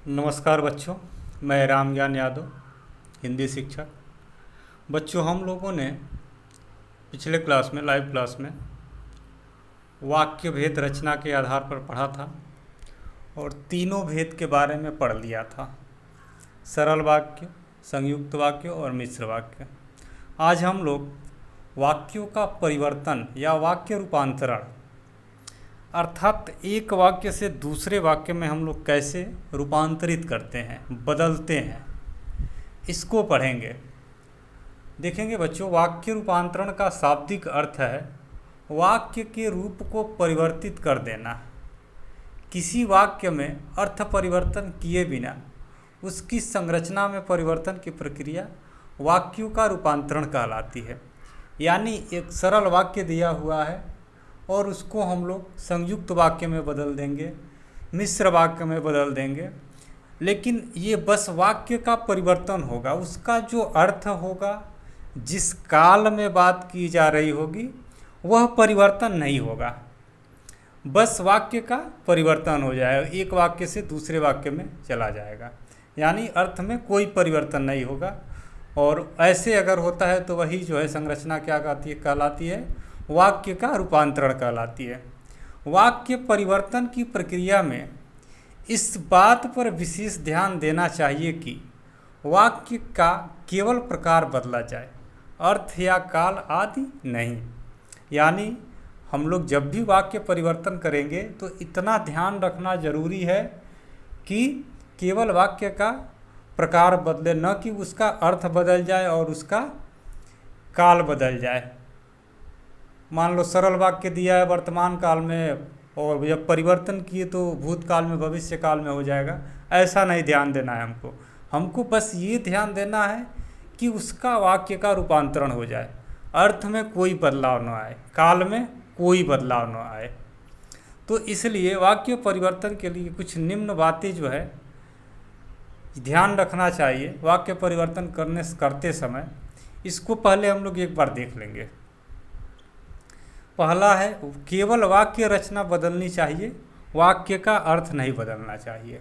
नमस्कार बच्चों, मैं राम ज्ञान यादव, हिंदी शिक्षक। बच्चों, हम लोगों ने पिछले क्लास में, लाइव क्लास में, वाक्य भेद रचना के आधार पर पढ़ा था और तीनों भेद के बारे में पढ़ लिया था: सरल वाक्य, संयुक्त वाक्य और मिश्र वाक्य। आज हम लोग वाक्यों का परिवर्तन या वाक्य रूपांतरण, अर्थात एक वाक्य से दूसरे वाक्य में हम लोग कैसे रूपांतरित करते हैं, बदलते हैं, इसको पढ़ेंगे। देखेंगे बच्चों, वाक्य रूपांतरण का शाब्दिक अर्थ है वाक्य के रूप को परिवर्तित कर देना। किसी वाक्य में अर्थ परिवर्तन किए बिना उसकी संरचना में परिवर्तन की प्रक्रिया वाक्यों का रूपांतरण कहलाती है। यानी एक सरल वाक्य दिया हुआ है और उसको हम लोग संयुक्त वाक्य में बदल देंगे, मिश्र वाक्य में बदल देंगे, लेकिन ये बस वाक्य का परिवर्तन होगा। उसका जो अर्थ होगा, जिस काल में बात की जा रही होगी, वह परिवर्तन नहीं होगा। बस वाक्य का परिवर्तन हो जाएगा, एक वाक्य से दूसरे वाक्य में चला जाएगा, यानी अर्थ में कोई परिवर्तन नहीं होगा। और ऐसे अगर होता है तो वही जो है संरचना क्या कहलाती है, वाक्य का रूपांतरण कहलाती है। वाक्य परिवर्तन की प्रक्रिया में इस बात पर विशेष ध्यान देना चाहिए कि वाक्य का केवल प्रकार बदला जाए, अर्थ या काल आदि नहीं। यानी हम लोग जब भी वाक्य परिवर्तन करेंगे तो इतना ध्यान रखना जरूरी है कि केवल वाक्य का प्रकार बदले, न कि उसका अर्थ बदल जाए और उसका काल बदल जाए। मान लो सरल वाक्य दिया है वर्तमान काल में और जब परिवर्तन किए तो भूतकाल में, भविष्य काल में हो जाएगा। ऐसा नहीं ध्यान देना है हमको बस ये ध्यान देना है कि उसका वाक्य का रूपांतरण हो जाए, अर्थ में कोई बदलाव न आए, काल में कोई बदलाव न आए। तो इसलिए वाक्य परिवर्तन के लिए कुछ निम्न बातें जो है ध्यान रखना चाहिए वाक्य परिवर्तन करते समय। इसको पहले हम लोग एक बार देख लेंगे। पहला है, केवल वाक्य रचना बदलनी चाहिए, वाक्य का अर्थ नहीं बदलना चाहिए।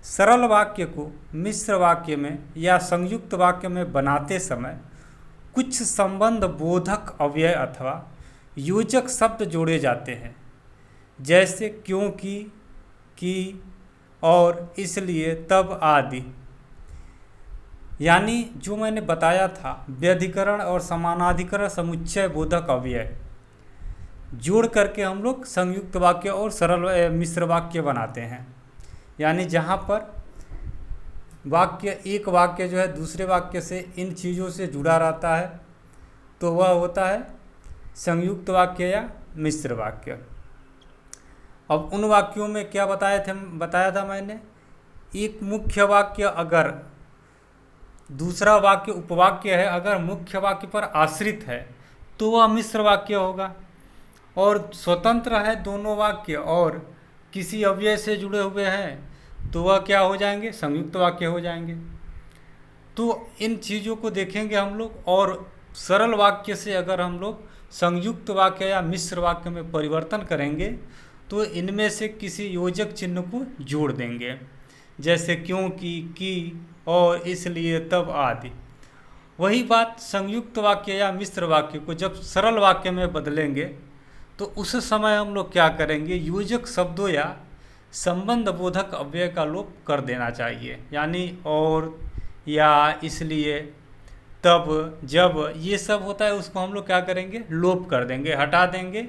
सरल वाक्य को मिश्र वाक्य में या संयुक्त वाक्य में बनाते समय कुछ संबंध बोधक अव्यय अथवा योजक शब्द जोड़े जाते हैं, जैसे क्योंकि, कि, और, इसलिए, तब आदि। यानी जो मैंने बताया था, व्यधिकरण और समानाधिकरण समुच्चय बोधक अव्यय जोड़ करके हम लोग संयुक्त वाक्य और सरल मिश्र वाक्य बनाते हैं। यानी जहाँ पर एक वाक्य जो है दूसरे वाक्य से इन चीज़ों से जुड़ा रहता है तो वह होता है संयुक्त वाक्य या मिश्र वाक्य। अब उन वाक्यों में क्या बताया था मैंने, एक मुख्य वाक्य अगर दूसरा वाक्य उपवाक्य है, अगर मुख्य वाक्य पर आश्रित है तो वह मिश्र वाक्य होगा, और स्वतंत्र है दोनों वाक्य और किसी अव्यय से जुड़े हुए हैं तो वह क्या हो जाएंगे, संयुक्त वाक्य हो जाएंगे। तो इन चीज़ों को देखेंगे हम लोग, और सरल वाक्य से अगर हम लोग संयुक्त वाक्य या मिश्र वाक्य में परिवर्तन करेंगे तो इनमें से किसी योजक चिन्ह को जोड़ देंगे, जैसे क्योंकि, कि, और, इसलिए, तब आदि। वही बात संयुक्त वाक्य या मिश्र वाक्य को जब सरल वाक्य में बदलेंगे तो उस समय हम लोग क्या करेंगे, योजक शब्दों या संबंध बोधक अव्यय का लोप कर देना चाहिए। यानी और, या, इसलिए, तब, जब, ये सब होता है उसको हम लोग क्या करेंगे, लोप कर देंगे, हटा देंगे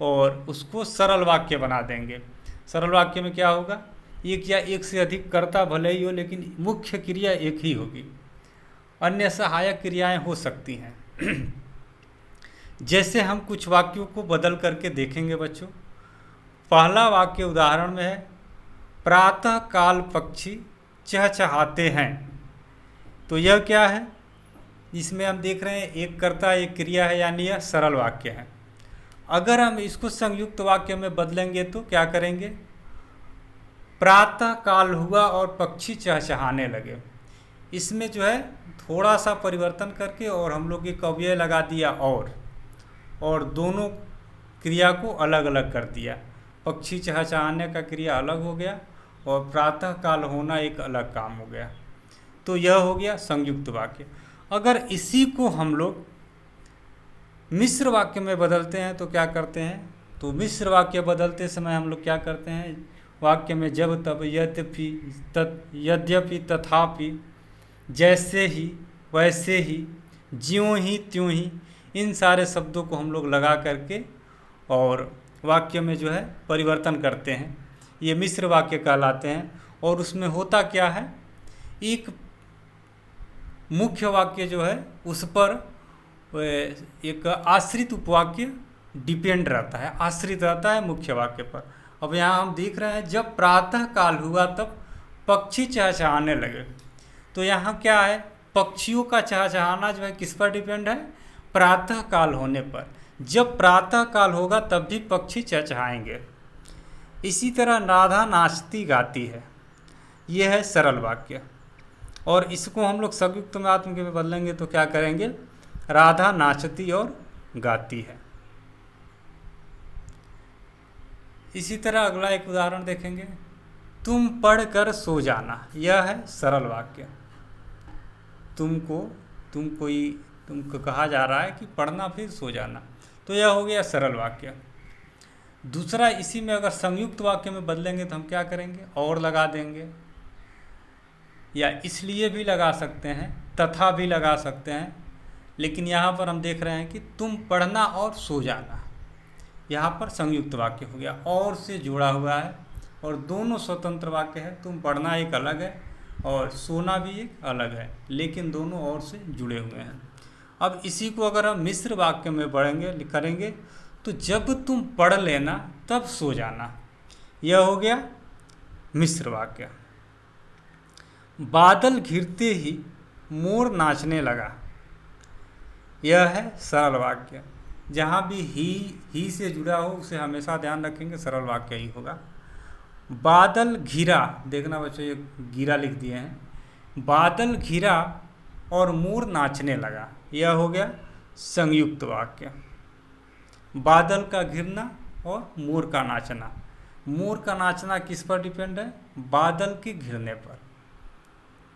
और उसको सरल वाक्य बना देंगे। सरल वाक्य में क्या होगा, एक या एक से अधिक कर्ता भले ही हो लेकिन मुख्य क्रिया एक ही होगी, अन्य सहायक क्रियाएं हो सकती हैं। जैसे हम कुछ वाक्यों को बदल करके देखेंगे बच्चों। पहला वाक्य उदाहरण में है, प्रातः काल पक्षी चहचहाते हैं। तो यह क्या है, इसमें हम देख रहे हैं एक कर्ता एक क्रिया है, यानी यह सरल वाक्य है। अगर हम इसको संयुक्त वाक्य में बदलेंगे तो क्या करेंगे, प्रातः काल हुआ और पक्षी चहचहाने लगे। इसमें जो है थोड़ा सा परिवर्तन करके और हम लोग एक अव्यय लगा दिया और दोनों क्रिया को अलग अलग कर दिया। पक्षी चहचहाने का क्रिया अलग हो गया और प्रातः काल होना एक अलग काम हो गया। तो यह हो गया संयुक्त वाक्य। अगर इसी को हम लोग मिश्र वाक्य में बदलते हैं तो क्या करते हैं, तो मिश्र वाक्य बदलते समय हम लोग क्या करते हैं, वाक्य में जब तब यद्यपि तथापि जैसे ही वैसे ही ज्यों ही त्यों ही इन सारे शब्दों को हम लोग लगा करके और वाक्य में जो है परिवर्तन करते हैं। ये मिश्र वाक्य कहलाते हैं। और उसमें होता क्या है, एक मुख्य वाक्य जो है उस पर एक आश्रित उपवाक्य डिपेंड रहता है, आश्रित रहता है मुख्य वाक्य पर। अब यहाँ हम देख रहे हैं जब प्रातः काल हुआ तब पक्षी चहचहाने लगे। तो यहाँ क्या है, पक्षियों का चहचहाना जो है किस पर डिपेंड है, प्रातः काल होने पर। जब प्रातः काल होगा तब भी पक्षी चहचहाएंगे। इसी तरह राधा नाचती गाती है, यह है सरल वाक्य। और इसको हम लोग संयुक्त आत्म में बदलेंगे तो क्या करेंगे, राधा नाचती और गाती है। इसी तरह अगला एक उदाहरण देखेंगे, तुम पढ़कर सो जाना, यह है सरल वाक्य। तुमको कहा जा रहा है कि पढ़ना फिर सो जाना, तो यह हो गया सरल वाक्य। दूसरा, इसी में अगर संयुक्त वाक्य में बदलेंगे तो हम क्या करेंगे, और लगा देंगे, या इसलिए भी लगा सकते हैं, तथा भी लगा सकते हैं। लेकिन यहाँ पर हम देख रहे हैं कि तुम पढ़ना और सो जाना, यहाँ पर संयुक्त वाक्य हो गया, और से जुड़ा हुआ है और दोनों स्वतंत्र वाक्य है। तुम पढ़ना एक अलग है और सोना भी एक अलग है, लेकिन दोनों और से जुड़े हुए हैं। अब इसी को अगर हम मिश्र वाक्य में करेंगे तो जब तुम पढ़ लेना तब सो जाना, यह हो गया मिश्र वाक्य। बादल घिरते ही मोर नाचने लगा, यह है सरल वाक्य। जहाँ भी ही से जुड़ा हो उसे हमेशा ध्यान रखेंगे, सरल वाक्य ही होगा। बादल घिरा, देखना बच्चों ये गिरा लिख दिए हैं, बादल घिरा और मोर नाचने लगा, यह हो गया संयुक्त वाक्य। बादल का घिरना और मोर का नाचना, मोर का नाचना किस पर डिपेंड है, बादल के घिरने पर।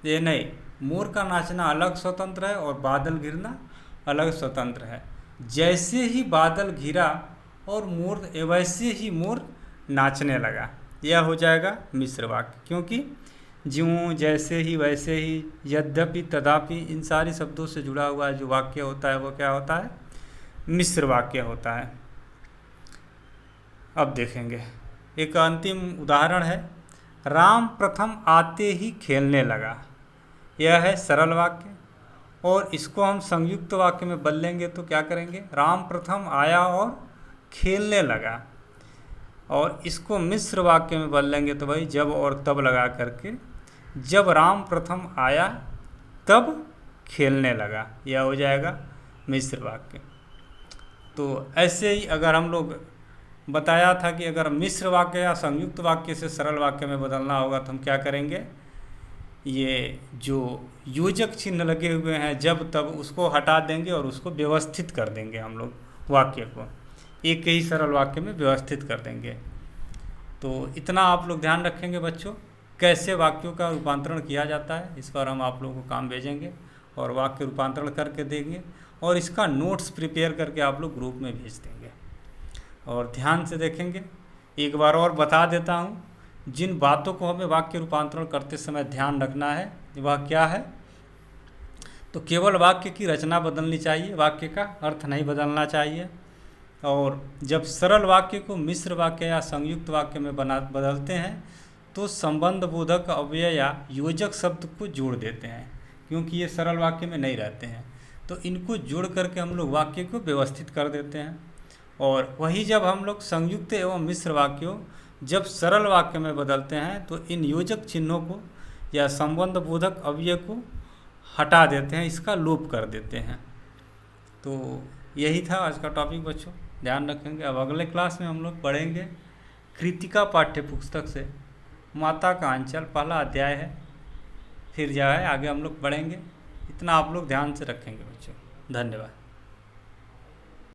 ये नहीं, मोर का नाचना अलग स्वतंत्र है और बादल घिरना अलग स्वतंत्र है। जैसे ही बादल घिरा और मोर, वैसे ही मोर नाचने लगा, यह हो जाएगा मिश्र वाक्य। क्योंकि ज्यों, जैसे ही, वैसे ही, यद्यपि, तथापि, इन सारी शब्दों से जुड़ा हुआ जो वाक्य होता है वो क्या होता है, मिश्र वाक्य होता है। अब देखेंगे एक अंतिम उदाहरण है, राम प्रथम आते ही खेलने लगा, यह है सरल वाक्य। और इसको हम संयुक्त वाक्य में बदलेंगे तो क्या करेंगे, राम प्रथम आया और खेलने लगा। और इसको मिश्र वाक्य में बदलेंगे तो भाई जब और तब लगा करके, जब राम प्रथम आया तब खेलने लगा, यह हो जाएगा मिश्र वाक्य। तो ऐसे ही अगर हम लोग बताया था कि अगर मिश्र वाक्य या संयुक्त वाक्य से सरल वाक्य में बदलना होगा तो हम क्या करेंगे, ये जो योजक चिन्ह लगे हुए हैं जब तब, उसको हटा देंगे और उसको व्यवस्थित कर देंगे हम लोग, वाक्य को एक ही सरल वाक्य में व्यवस्थित कर देंगे। तो इतना आप लोग ध्यान रखेंगे बच्चों, कैसे वाक्यों का रूपांतरण किया जाता है, इस पर हम आप लोगों को काम भेजेंगे और वाक्य रूपांतरण करके देंगे और इसका नोट्स प्रिपेयर करके आप लोग ग्रुप में भेज देंगे। और ध्यान से देखेंगे, एक बार और बता देता हूँ, जिन बातों को हमें वाक्य रूपांतरण करते समय ध्यान रखना है वह क्या है, तो केवल वाक्य की रचना बदलनी चाहिए, वाक्य का अर्थ नहीं बदलना चाहिए। और जब सरल वाक्य को मिश्र वाक्य या संयुक्त वाक्य में बदलते हैं तो संबंध बोधक अव्यय या योजक शब्द को जोड़ देते हैं, क्योंकि ये सरल वाक्य में नहीं रहते हैं, तो इनको जोड़ करके हम लोग वाक्य को व्यवस्थित कर देते हैं। और वही जब हम लोग संयुक्त एवं मिश्र वाक्यों जब सरल वाक्य में बदलते हैं तो इन योजक चिन्हों को या संबंध बोधक अव्यय को हटा देते हैं, इसका लोप कर देते हैं। तो यही था आज का टॉपिक बच्चों, ध्यान रखेंगे। अब अगले क्लास में हम लोग पढ़ेंगे कृतिका पाठ्य पुस्तक से माता का अंचल, पहला अध्याय है, फिर जो है आगे हम लोग पढ़ेंगे। इतना आप लोग ध्यान से रखेंगे बच्चों। धन्यवाद।